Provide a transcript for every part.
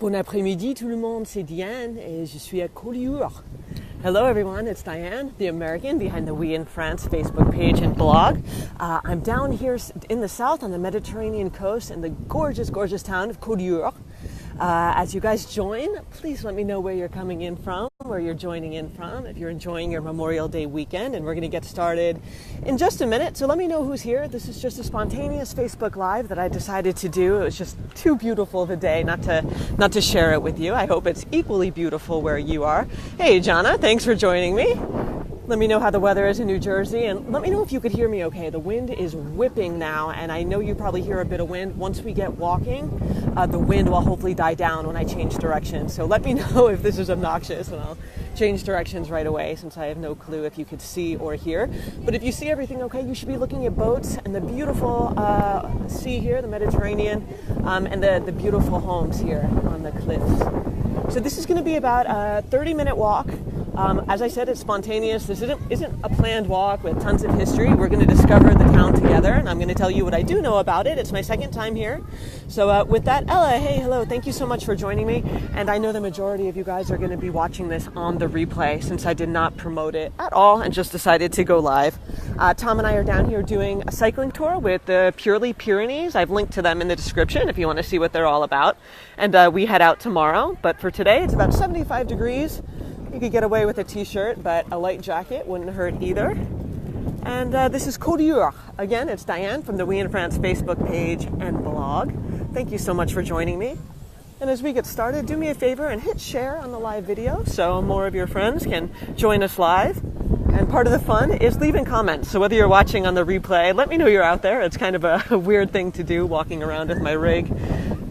Bon après-midi tout le monde, c'est Diane et je suis à Collioure. Hello everyone, it's Diane, the American behind the We in France Facebook page and blog. I'm down here in the south on the Mediterranean coast in the gorgeous, gorgeous town of Collioure. As you guys join, please let me know where you're coming in from, where you're joining in from, if you're enjoying your Memorial Day weekend, and we're going to get started in just a minute. So let me know who's here. This is just a spontaneous Facebook Live that I decided to do. It was just too beautiful of a day not to share it with you. I hope it's equally beautiful where you are. Hey, Jana, thanks for joining me. Let me know how the weather is in New Jersey, and let me know if you could hear me okay. The wind is whipping now, and I know you probably hear a bit of wind. Once we get walking, the wind will hopefully die down when I change directions. So let me know if this is obnoxious, and I'll change directions right away since I have no clue if you could see or hear. But if you see everything okay, you should be looking at boats and the beautiful sea here, the Mediterranean, and the beautiful homes here on the cliffs. So this is going to be about a 30-minute walk. As I said, it's spontaneous. This isn't a planned walk with tons of history. We're going to discover the town together, and I'm going to tell you what I do know about it. It's my second time here. So with that, Ella, hey, hello. Thank you so much for joining me. And I know the majority of you guys are going to be watching this on the replay since I did not promote it at all and just decided to go live. Tom and I are down here doing a cycling tour with the Purely Pyrenees. I've linked to them in the description if you want to see what they're all about. And we head out tomorrow. But for today, it's about 75 degrees. You could get away with a t-shirt, but a light jacket wouldn't hurt either. And this is Collioure. Again, it's Diane from the We in France Facebook page and blog. Thank you so much for joining me. And as we get started, do me a favor and hit share on the live video so more of your friends can join us live. And part of the fun is leaving comments. So whether you're watching on the replay, let me know you're out there. It's kind of a weird thing to do, walking around with my rig,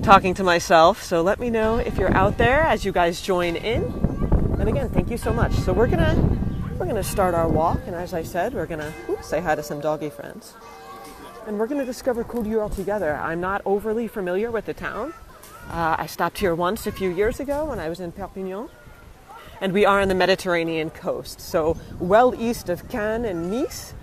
talking to myself. So let me know if you're out there as you guys join in. And again, thank you so much. So we're gonna start our walk, and as I said, we're gonna say hi to some doggy friends, and we're gonna discover Collioure together. I'm not overly familiar with the town. I stopped here once a few years ago when I was in Perpignan, and we are on the Mediterranean coast, so well east of Cannes and Nice.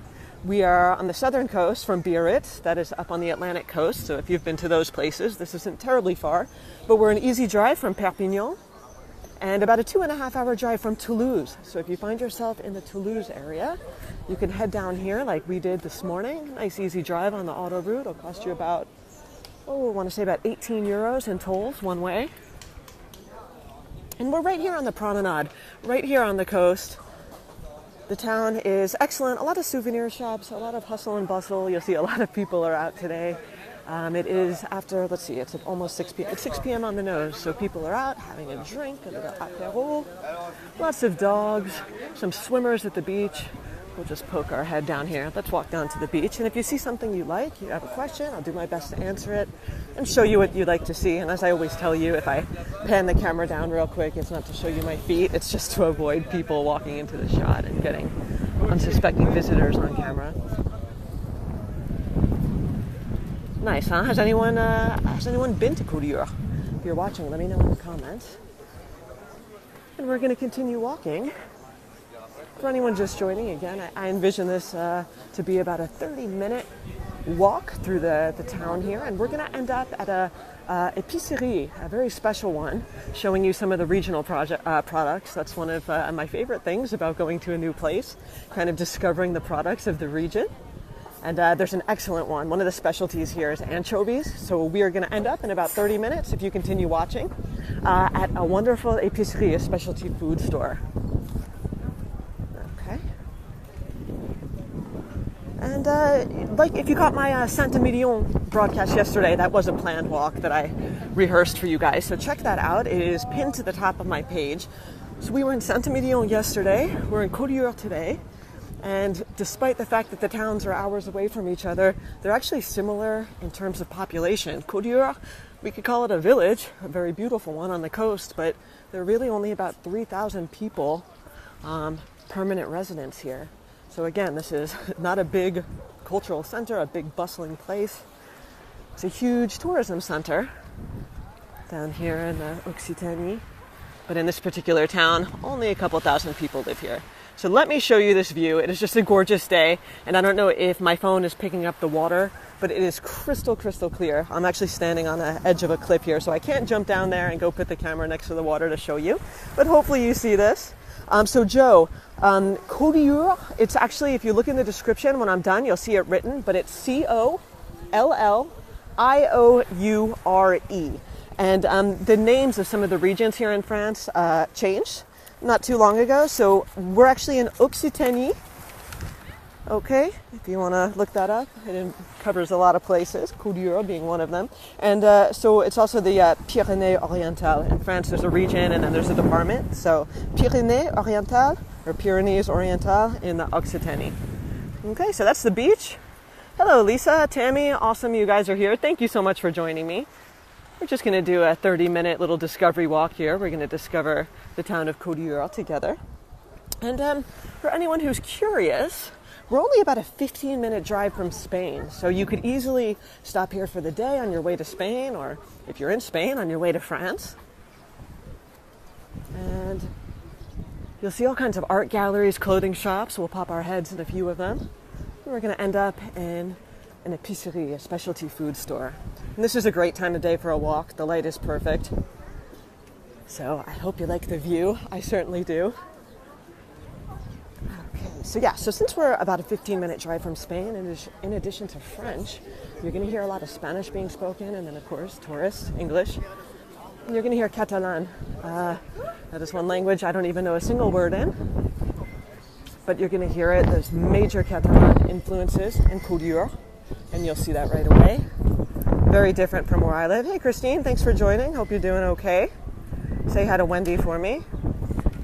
We are on the southern coast from Biarritz, that is up on the Atlantic coast. So if you've been to those places, this isn't terribly far, but we're an easy drive from Perpignan. And about a 2.5-hour drive from Toulouse. So if you find yourself in the Toulouse area, you can head down here like we did this morning. Nice easy drive on the autoroute. It'll cost you about, I want to say about 18 euros in tolls one way. And we're right here on the promenade, right here on the coast. The town is excellent. A lot of souvenir shops, a lot of hustle and bustle. You'll see a lot of people are out today. It is after, let's see, it's almost 6 p.m. It's 6 p.m. on the nose, so people are out having a drink, a little apéro, lots of dogs, some swimmers at the beach. We'll just poke our head down here. Let's walk down to the beach. And if you see something you like, you have a question, I'll do my best to answer it and show you what you'd like to see. And as I always tell you, if I pan the camera down real quick, it's not to show you my feet. It's just to avoid people walking into the shot and getting unsuspecting visitors on camera. Nice, huh? Has anyone been to Collioure? If you're watching, let me know in the comments. And we're going to continue walking. For anyone just joining, again, I envision this to be about a 30-minute walk through the town here, and we're going to end up at a épicerie, a very special one, showing you some of the regional products. That's one of my favorite things about going to a new place, kind of discovering the products of the region. And there's an excellent one. One of the specialties here is anchovies. So we are going to end up in about 30 minutes, if you continue watching, at a wonderful épicerie, a specialty food store. Okay. And like if you caught my Saint-Emilion broadcast yesterday, that was a planned walk that I rehearsed for you guys. So check that out. It is pinned to the top of my page. So we were in Saint-Emilion yesterday. We're in Collioure today. And despite the fact that the towns are hours away from each other, they're actually similar in terms of population. Collioure, we could call it a village, a very beautiful one on the coast, but there are really only about 3,000 people, permanent residents here. So again, this is not a big cultural center, a big bustling place. It's a huge tourism center down here in Occitanie. But in this particular town, only a couple thousand people live here. So let me show you this view. It is just a gorgeous day, and I don't know if my phone is picking up the water but it is crystal clear. I'm actually standing on the edge of a cliff here, so I can't jump down there and go put the camera next to the water to show you, but hopefully you see this. So Joe, Collioure, it's actually, if you look in the description when I'm done, you'll see it written, but it's Collioure. And the names of some of the regions here in France changed not too long ago. So we're actually in Occitanie. Okay, if you want to look that up, it covers a lot of places, Collioure being one of them. And so it's also the Pyrénées-Orientales. In France, there's a region and then there's a department. So Pyrénées-Orientales or Pyrénées-Orientales in the Occitanie. Okay, so that's the beach. Hello, Lisa, Tammy, awesome you guys are here. Thank you so much for joining me. We're just going to do a 30-minute little discovery walk here. We're going to discover the town of Collioure together. And for anyone who's curious, we're only about a 15-minute drive from Spain. So you could easily stop here for the day on your way to Spain, or if you're in Spain, on your way to France. And you'll see all kinds of art galleries, clothing shops. We'll pop our heads in a few of them. And we're going to end up in an épicerie, a specialty food store. And this is a great time of day for a walk. The light is perfect. So I hope you like the view. I certainly do. Okay, so since we're about a 15-minute drive from Spain, in addition to French, you're going to hear a lot of Spanish being spoken, and then, of course, tourist English. And you're going to hear Catalan. That is one language I don't even know a single word in. But you're going to hear it. There's major Catalan influences in Collioure, and you'll see that right away. Very different from where I live. Hey, Christine, thanks for joining. Hope you're doing okay. Say hi to Wendy for me.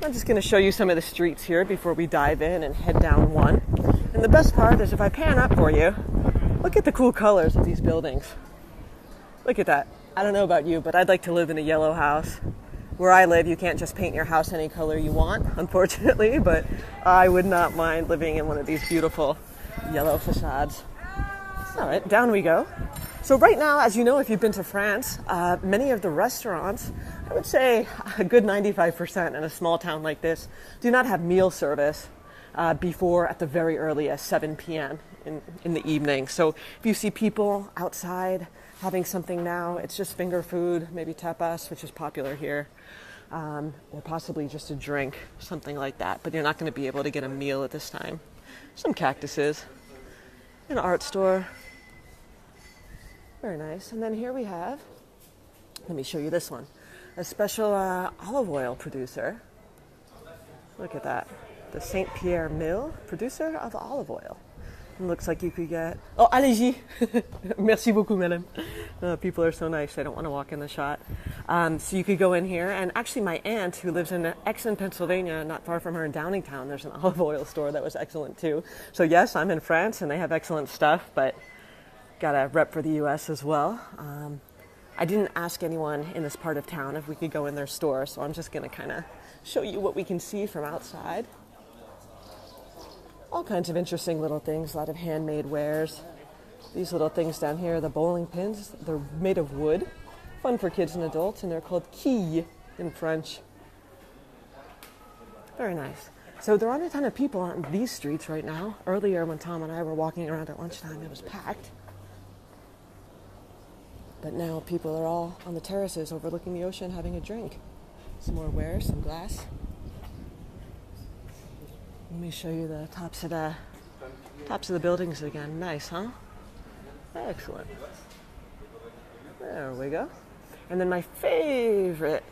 I'm just going to show you some of the streets here before we dive in and head down one. And the best part is if I pan up for you, look at the cool colors of these buildings. Look at that. I don't know about you, but I'd like to live in a yellow house. Where I live, you can't just paint your house any color you want, unfortunately, but I would not mind living in one of these beautiful yellow facades. All right, down we go. So right now, as you know, if you've been to France, many of the restaurants, I would say a good 95% in a small town like this, do not have meal service before at the very earliest 7 p.m. in the evening. So if you see people outside having something now, it's just finger food, maybe tapas, which is popular here, or possibly just a drink, something like that. But you're not going to be able to get a meal at this time. Some cactuses, an art store. Very nice. And then here we have, let me show you this one, a special olive oil producer. Look at that. The Saint Pierre Mill, producer of olive oil. It looks like you could get, oh, allez-y. Merci beaucoup, madame. People are so nice, they don't want to walk in the shot. So you could go in here, and actually my aunt, who lives in Exon, Pennsylvania, not far from her in Downingtown, there's an olive oil store that was excellent too. So yes, I'm in France, and they have excellent stuff, but got a rep for the U.S. as well. I didn't ask anyone in this part of town if we could go in their store, so I'm just going to kind of show you what we can see from outside. All kinds of interesting little things, a lot of handmade wares. These little things down here, the bowling pins, they're made of wood. Fun for kids and adults, and they're called quilles in French. Very nice. So there aren't a ton of people on these streets right now. Earlier when Tom and I were walking around at lunchtime, it was packed. But now people are all on the terraces overlooking the ocean having a drink. Some more wares, some glass. Let me show you the tops of the buildings again. Nice, huh? Excellent. There we go. And then my favorite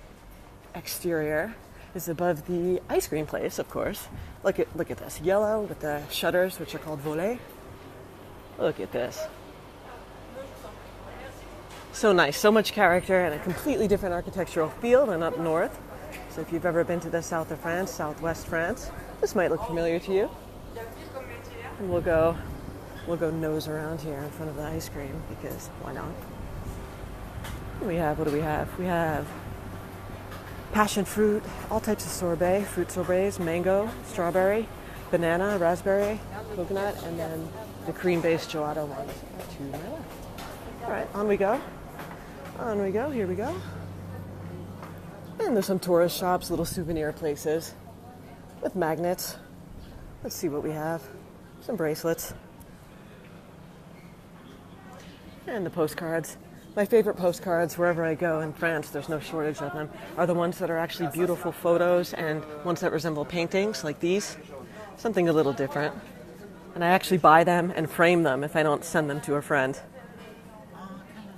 exterior is above the ice cream place, of course. Look at this. Yellow with the shutters, which are called volets. Look at this. So nice, so much character, and a completely different architectural feel than up north. So if you've ever been to the south of France, southwest France, this might look familiar to you. And we'll go nose around here in front of the ice cream, because why not? What do we have? We have passion fruit, all types of sorbet, fruit sorbets, mango, strawberry, banana, raspberry, coconut, and then the cream-based gelato ones. To my left. All right, on we go. On we go, here we go. And there's some tourist shops, little souvenir places with magnets. Let's see what we have. Some bracelets. And the postcards. My favorite postcards, wherever I go in France, there's no shortage of them, are the ones that are actually beautiful photos and ones that resemble paintings, like these. Something a little different. And I actually buy them and frame them if I don't send them to a friend.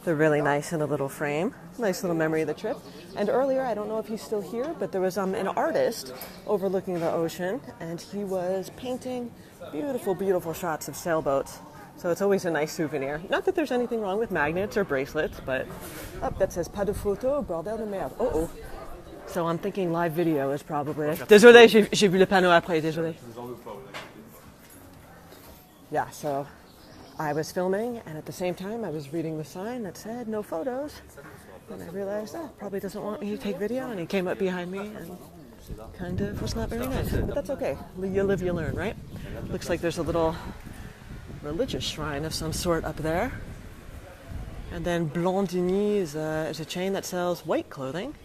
They're really nice in a little frame. Nice little memory of the trip. And earlier, I don't know if he's still here, but there was an artist overlooking the ocean, and he was painting beautiful, beautiful shots of sailboats. So it's always a nice souvenir. Not that there's anything wrong with magnets or bracelets, but that says pas de photo, bordel de merde. Oh. So I'm thinking live video is probably... Désolé, j'ai vu le panneau après, désolé. Yeah, so I was filming, and at the same time I was reading the sign that said no photos. And I realized, probably doesn't want me to take video, and he came up behind me and kind of was not very nice. But that's okay. You live, you learn, right? Looks like there's a little religious shrine of some sort up there. And then Blondini is a chain that sells white clothing.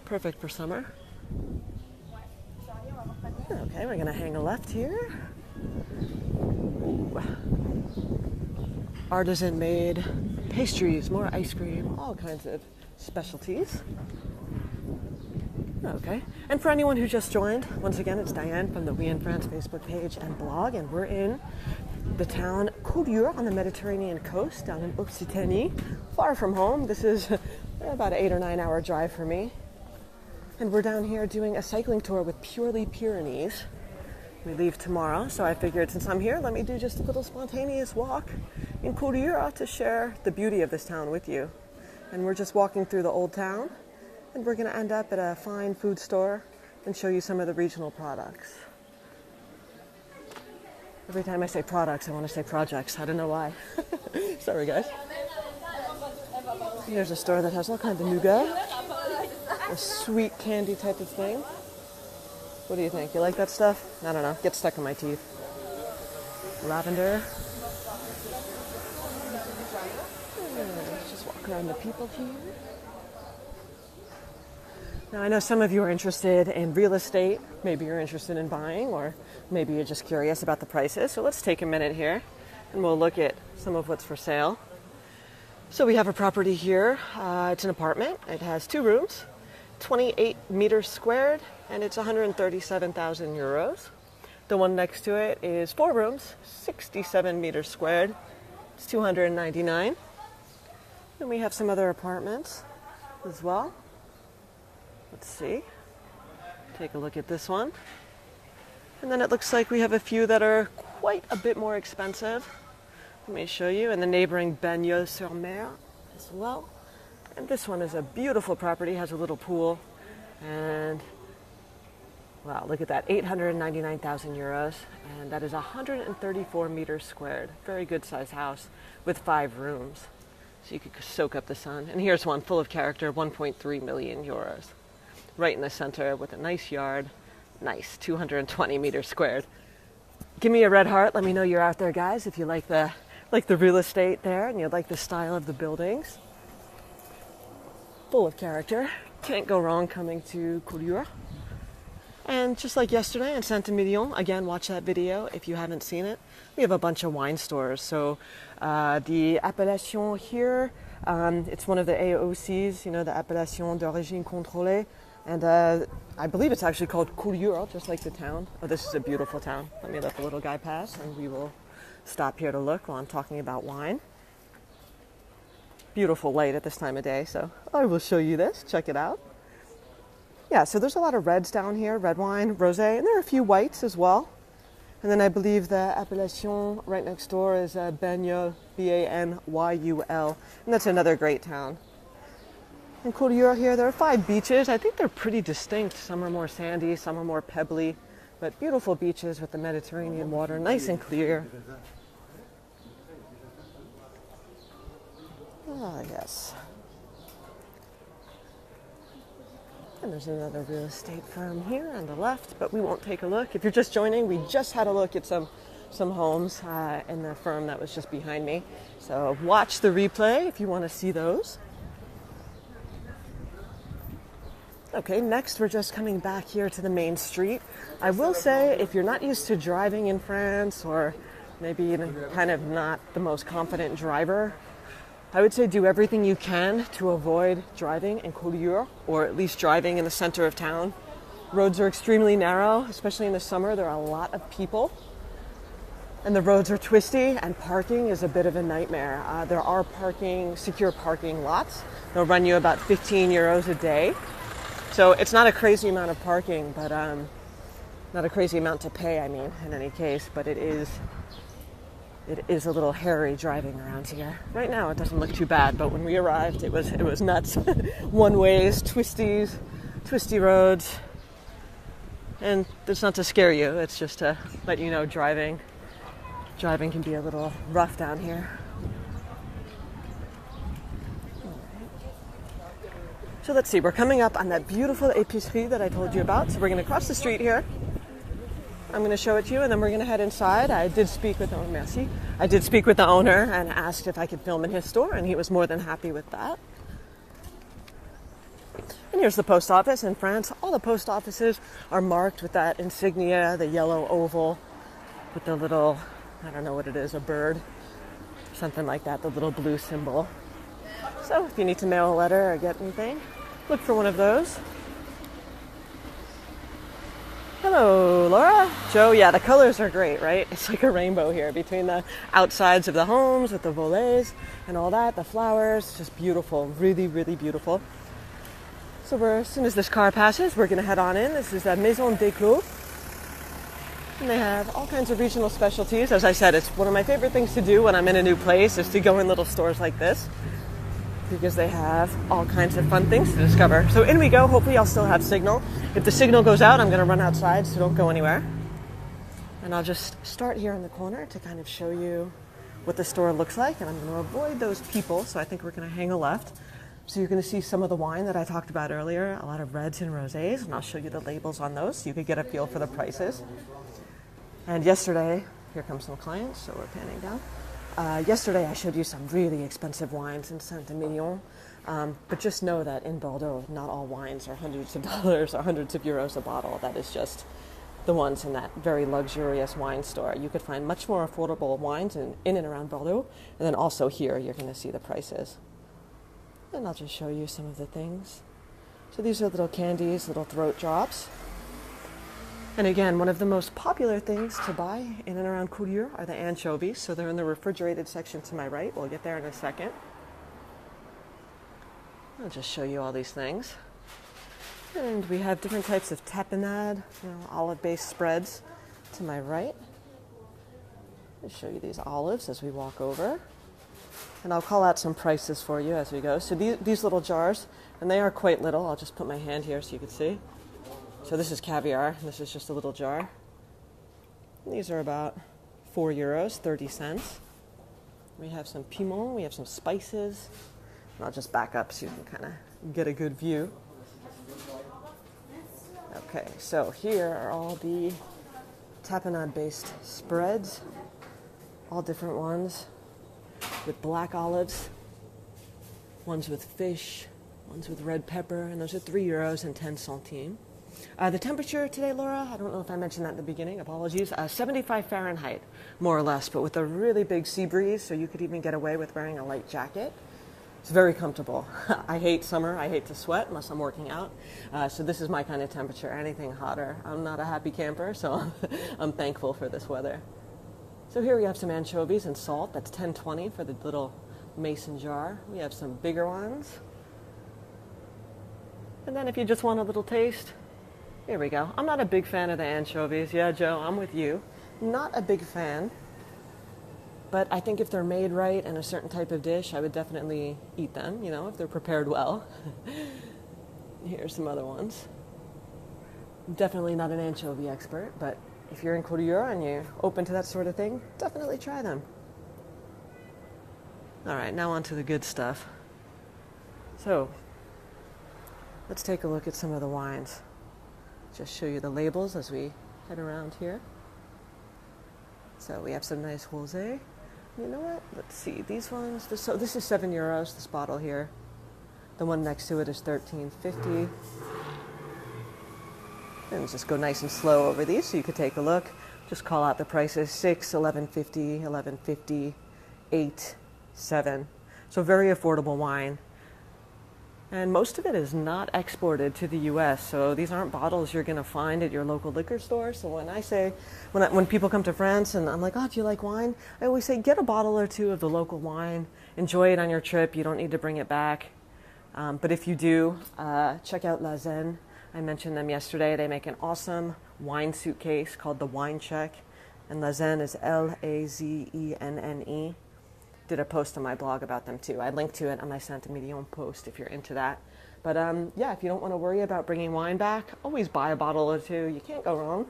Perfect for summer. Okay, we're going to hang a left here. Ooh. Artisan-made pastries, more ice cream, all kinds of specialties. Okay, and for anyone who just joined, once again, it's Diane from the We in France Facebook page and blog, and we're in the town Collioure on the Mediterranean coast, down in Occitanie, far from home. This is about an 8 or 9 hour drive for me. And we're down here doing a cycling tour with Purely Pyrenees. We leave tomorrow, so I figured since I'm here, let me do just a little spontaneous walk in Collioure to share the beauty of this town with you. And we're just walking through the old town, and we're going to end up at a fine food store and show you some of the regional products. Every time I say products, I want to say projects. I don't know why. Sorry, guys. Here's a store that has all kinds of nougat, a sweet candy type of thing. What do you think? You like that stuff? I don't know. Gets stuck in my teeth. Lavender. Let's just walk around the people here. Now, I know some of you are interested in real estate. Maybe you're interested in buying, or maybe you're just curious about the prices. So let's take a minute here, and we'll look at some of what's for sale. So we have a property here. It's an apartment. It has 2 rooms, 28 meters squared, and it's 137,000 euros. The one next to it is 4 rooms, 67 meters squared. It's 299. And we have some other apartments as well. Let's see. Take a look at this one. And then it looks like we have a few that are quite a bit more expensive. Let me show you. And the neighboring Bagnols-sur-Mer as well. And this one is a beautiful property, has a little pool. And wow, look at that, 899,000 euros. And that is 134 meters squared. Very good sized house with 5 rooms. So you could soak up the sun. And here's one full of character, 1.3 million euros. Right in the center with a nice yard. Nice, 220 meters squared. Give me a red heart. Let me know you're out there, guys, if you like the real estate there and you like the style of the buildings. Full of character. Can't go wrong coming to Collioure. And just like yesterday in Saint-Emilion, again, watch that video if you haven't seen it. We have a bunch of wine stores. So the appellation here, it's one of the AOCs, the Appellation d'Origine Contrôlée. And I believe it's actually called Collioure, just like the town. Oh, this is a beautiful town. Let me let the little guy pass, and we will stop here to look while I'm talking about wine. Beautiful light at this time of day, so I will show you this. Check it out. Yeah, so there's a lot of reds down here, red wine, rosé, and there are a few whites as well. And then I believe the appellation right next door is Bagnols, B-A-N-Y-U-L, and that's another great town. In Collioure here, there are 5 beaches. I think they're pretty distinct. Some are more sandy, some are more pebbly, but beautiful beaches with the Mediterranean water, nice and clear. Ah, yes. And there's another real estate firm here on the left, but we won't take a look. If you're just joining, we just had a look at some homes in the firm that was just behind me. So watch the replay if you want to see those. Okay, next we're just coming back here to the main street. I will say, if you're not used to driving in France, or maybe even kind of not the most confident driver, I would say do everything you can to avoid driving in Collioure, or at least driving in the center of town. Roads are extremely narrow, especially in the summer. There are a lot of people, and the roads are twisty, and parking is a bit of a nightmare. There are secure parking lots. They'll run you about 15 euros a day. So it's not a crazy amount of parking, but not a crazy amount to pay, I mean, in any case, but it is a little hairy driving around here. Right now it doesn't look too bad, but when we arrived it was nuts. One ways, twisty roads. And it's not to scare you, it's just to let you know driving can be a little rough down here. So let's see, we're coming up on that beautiful épicerie that I told you about. So we're going to cross the street here. I'm going to show it to you, and then we're going to head inside. I did speak with the owner and asked if I could film in his store, and he was more than happy with that. And here's the post office in France. All the post offices are marked with that insignia, the yellow oval with the little, I don't know what it is, a bird, something like that, the little blue symbol. So if you need to mail a letter or get anything, look for one of those. Hello, Laura. Joe, yeah, the colors are great, right? It's like a rainbow here between the outsides of the homes with the volets and all that, the flowers, just beautiful, really, really beautiful. So as soon as this car passes, we're going to head on in. This is the Maison des Clos. And they have all kinds of regional specialties. As I said, it's one of my favorite things to do when I'm in a new place is to go in little stores like this, because they have all kinds of fun things to discover. So in we go. Hopefully I'll still have signal. If the signal goes out, I'm going to run outside, so don't go anywhere. And I'll just start here in the corner to kind of show you what the store looks like. And I'm going to avoid those people, so I think we're going to hang a left. So you're going to see some of the wine that I talked about earlier, a lot of reds and rosés, and I'll show you the labels on those so you could get a feel for the prices. And yesterday, here comes some clients, so we're panning down. Yesterday I showed you some really expensive wines in Saint-Emilion, but just know that in Bordeaux, not all wines are hundreds of dollars or hundreds of euros a bottle. That is just the ones in that very luxurious wine store. You could find much more affordable wines in and around Bordeaux, and then also here you're going to see the prices. And I'll just show you some of the things. So these are little candies, little throat drops. And again, one of the most popular things to buy in and around Collioure are the anchovies. So they're in the refrigerated section to my right. We'll get there in a second. I'll just show you all these things. And we have different types of tapenade, olive-based spreads to my right. I'll show you these olives as we walk over. And I'll call out some prices for you as we go. So these little jars, and they are quite little. I'll just put my hand here so you can see. So this is caviar. This is just a little jar. And these are about 4 euros, 30 cents. We have some piment. We have some spices. And I'll just back up so you can kind of get a good view. Okay, so here are all the tapenade-based spreads. All different ones with black olives. Ones with fish. Ones with red pepper. And those are 3 euros and 10 centimes. The temperature today, Laura, I don't know if I mentioned that at the beginning, apologies, 75 Fahrenheit, more or less, but with a really big sea breeze, so you could even get away with wearing a light jacket. It's very comfortable. I hate summer. I hate to sweat unless I'm working out. So this is my kind of temperature. Anything hotter, I'm not a happy camper, so I'm thankful for this weather. So here we have some anchovies and salt. That's 10.20 for the little mason jar. We have some bigger ones. And then if you just want a little taste, here we go. I'm not a big fan of the anchovies. Yeah, Joe, I'm with you. Not a big fan. But I think if they're made right in a certain type of dish, I would definitely eat them, if they're prepared well. Here's some other ones. I'm definitely not an anchovy expert, but if you're in Collioure and you're open to that sort of thing, definitely try them. All right, now on to the good stuff. So, let's take a look at some of the wines. Just show you the labels as we head around here. So we have some nice rosé. You know what? Let's see. These ones, this is 7 euros, this bottle here. The one next to it is 13.50. And just go nice and slow over these so you could take a look. Just call out the prices: 6, 11.50, 11.50, 8, 7. So very affordable wine. And most of it is not exported to the U.S., so these aren't bottles you're going to find at your local liquor store. So when I say, when people come to France and I'm like, oh, do you like wine? I always say, get a bottle or two of the local wine. Enjoy it on your trip. You don't need to bring it back. But if you do, check out La Zen. I mentioned them yesterday. They make an awesome wine suitcase called the Wine Check. And La Zen is Lazenne. Did a post on my blog about them too. I linked to it on my Saint Emilion post if you're into that. But yeah, if you don't want to worry about bringing wine back, always buy a bottle or two. You can't go wrong.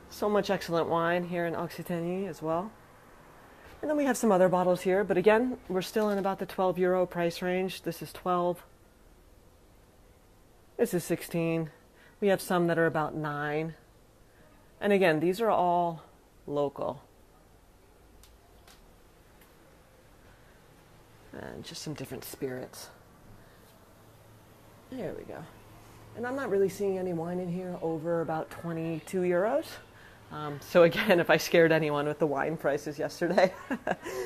So much excellent wine here in Occitanie as well. And then we have some other bottles here. But again, we're still in about the €12 price range. This is 12. This is 16. We have some that are about 9. And again, these are all local. And just some different spirits. There we go. And I'm not really seeing any wine in here over about €22. So again, if I scared anyone with the wine prices yesterday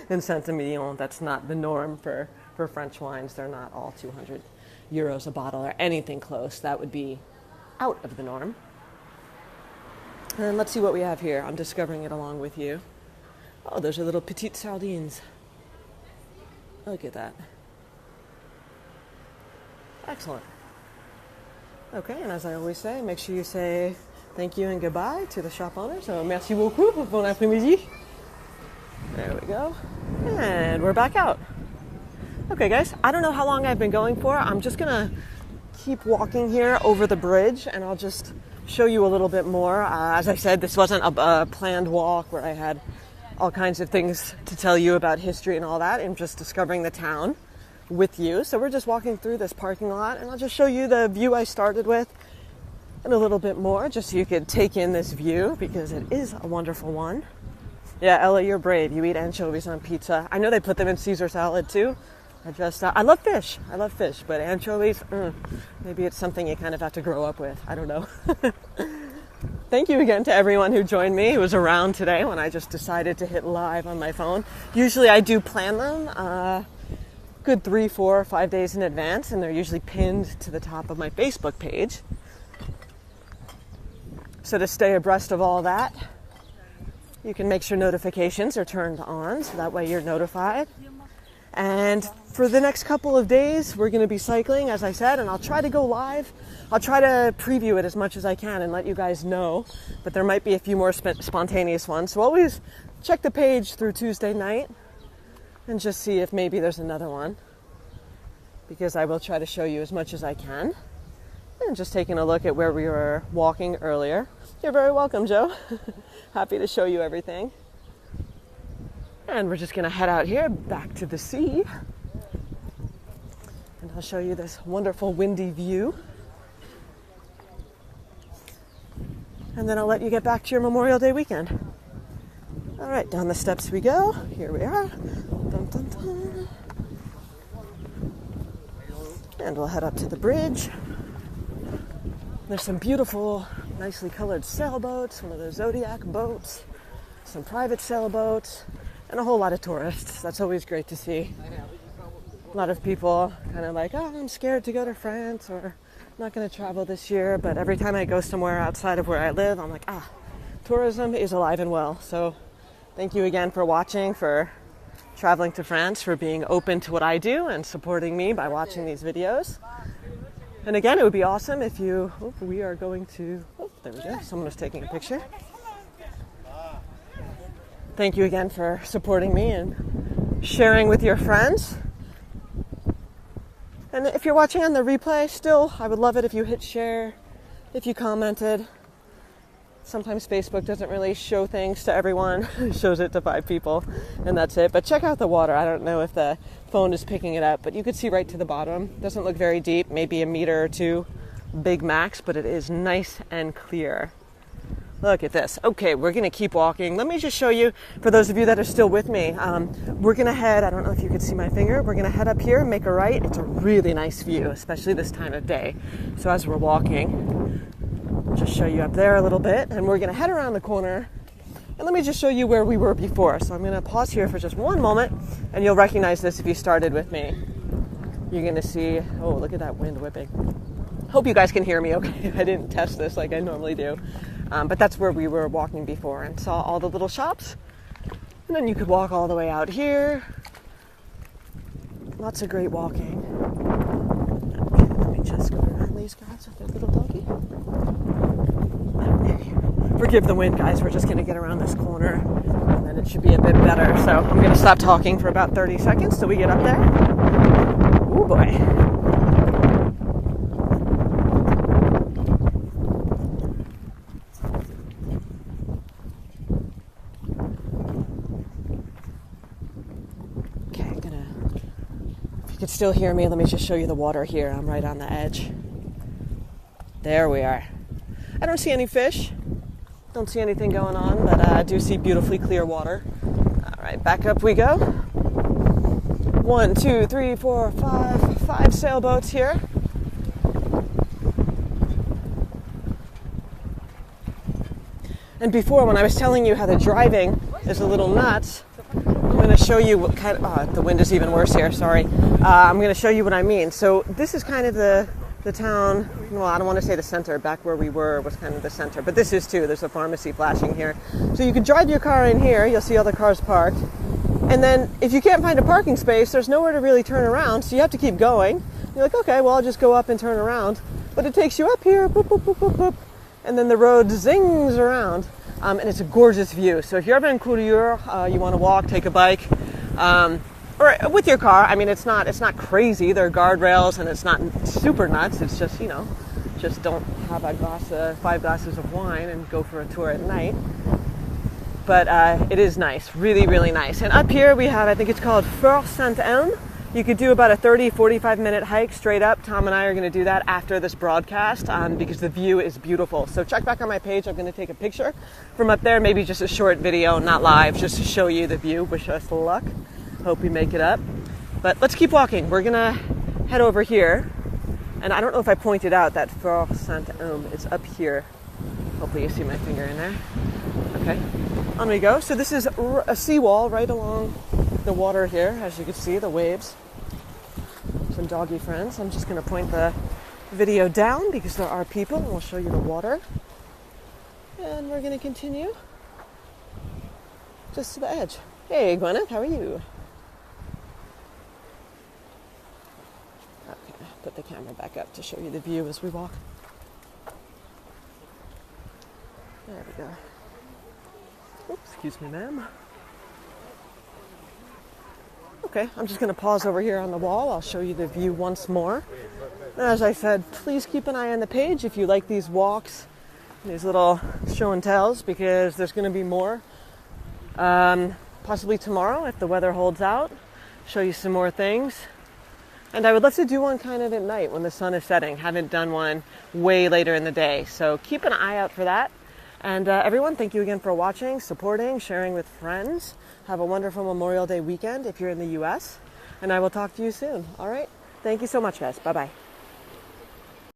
in Saint-Emilion, that's not the norm for French wines. They're not all €200 a bottle or anything close. That would be out of the norm. And let's see what we have here. I'm discovering it along with you. Oh, those are little petite sardines. Look at that. Excellent. Okay, and as I always say, make sure you say thank you and goodbye to the shop owner. So merci beaucoup pour bon après-midi. There we go. And we're back out. Okay, guys, I don't know how long I've been going for. I'm just going to keep walking here over the bridge, and I'll just show you a little bit more. As I said, this wasn't a planned walk where I had all kinds of things to tell you about history and all that. I'm just discovering the town with you. So we're just walking through this parking lot, and I'll just show you the view I started with and a little bit more, just so you could take in this view, because it is a wonderful one. Yeah, Ella, you're brave. You eat anchovies on pizza. I know they put them in Caesar salad too. I love fish. But anchovies, maybe it's something you kind of have to grow up with. I don't know. Thank you again to everyone who joined me, who was around today when I just decided to hit live on my phone. Usually I do plan them good 3, 4, 5 days in advance, and they're usually pinned to the top of my Facebook page. So to stay abreast of all that, you can make sure notifications are turned on, so that way you're notified. And for the next couple of days, we're going to be cycling, as I said, and I'll try to go live. I'll try to preview it as much as I can and let you guys know, but there might be a few more spontaneous ones. So always check the page through Tuesday night and just see if maybe there's another one, because I will try to show you as much as I can. And just taking a look at where we were walking earlier. You're very welcome, Joe. Happy to show you everything. And we're just going to head out here back to the sea. And I'll show you this wonderful windy view. And then I'll let you get back to your Memorial Day weekend. All right, down the steps we go. Here we are. Dun, dun, dun. And we'll head up to the bridge. There's some beautiful, nicely colored sailboats, one of those Zodiac boats, some private sailboats, and a whole lot of tourists. That's always great to see. A lot of people kind of like, oh, I'm scared to go to France, or I'm not going to travel this year. But every time I go somewhere outside of where I live, I'm like, tourism is alive and well. So thank you again for watching, for traveling to France, for being open to what I do and supporting me by watching these videos. And again, it would be awesome if you, we are going to, there we go, someone was taking a picture. Thank you again for supporting me and sharing with your friends. And if you're watching on the replay still, I would love it if you hit share, if you commented. Sometimes Facebook doesn't really show things to everyone. It shows it to 5 people, and that's it. But check out the water. I don't know if the phone is picking it up, but you could see right to the bottom. Doesn't look very deep, maybe a meter or 2, big max, but it is nice and clear. Look at this. Okay, we're going to keep walking. Let me just show you, for those of you that are still with me, we're going to head, I don't know if you can see my finger, we're going to head up here and make a right. It's a really nice view, especially this time of day. So as we're walking, I'll just show you up there a little bit, and we're going to head around the corner And let me just show you where we were before. So I'm going to pause here for just one moment, and you'll recognize this if you started with me. You're going to see, oh, look at that wind whipping. Hope you guys can hear me okay. I didn't test this like I normally do. But that's where we were walking before and saw all the little shops. And then you could walk all the way out here. Lots of great walking. Okay, let me just go around these guys with their little doggy. Okay. Forgive the wind, guys. We're just going to get around this corner, and then it should be a bit better. So I'm going to stop talking for about 30 seconds till we get up there. Oh boy. You can still hear me. Let me just show you the water here. I'm right on the edge. There we are. I don't see any fish. Don't see anything going on, but I do see beautifully clear water. All right, back up we go. 1, 2, 3, 4, 5 sailboats here. And before, when I was telling you how the driving is a little nuts, I'm going to show you what kind of, the wind is even worse here, sorry. I'm going to show you what I mean. So this is kind of the town, well, I don't want to say the center, back where we were was kind of the center, but this is too. There's a pharmacy flashing here. So you could drive your car in here, you'll see all the cars parked. And then if you can't find a parking space, there's nowhere to really turn around, so you have to keep going. You're like, okay, well, I'll just go up and turn around. But it takes you up here, boop, boop, boop, boop, boop, and then the road zings around. And it's a gorgeous view. So if you're ever in Collioure, you want to walk, take a bike, or with your car. I mean, it's not crazy. There are guardrails, and it's not super nuts. It's just, just don't have 5 glasses of wine and go for a tour at night. But it is nice, really, really nice. And up here we have, I think it's called Fort Saint-Elme. You could do about a 30-45 minute hike straight up. Tom and I are going to do that after this broadcast because the view is beautiful. So check back on my page. I'm going to take a picture from up there, maybe just a short video, not live, just to show you the view. Wish us luck. Hope we make it up. But let's keep walking. We're going to head over here. And I don't know if I pointed out that Fort Saint-Elme is up here. Hopefully you see my finger in there. Okay, on we go. So this is a seawall right along the water here, as you can see, the waves. Some doggy friends. I'm just going to point the video down because there are people, and we'll show you the water. And we're going to continue just to the edge. Hey, Gwyneth, how are you? Okay, put the camera back up to show you the view as we walk. There we go. Oops, excuse me, ma'am. Okay, I'm just going to pause over here on the wall. I'll show you the view once more. And as I said, please keep an eye on the page if you like these walks, these little show and tells, because there's going to be more. Possibly tomorrow if the weather holds out. Show you some more things. And I would love to do one kind of at night when the sun is setting. Haven't done one way later in the day. So keep an eye out for that. And everyone, thank you again for watching, supporting, sharing with friends. Have a wonderful Memorial Day weekend if you're in the U.S. And I will talk to you soon. All right? Thank you so much, guys. Bye-bye.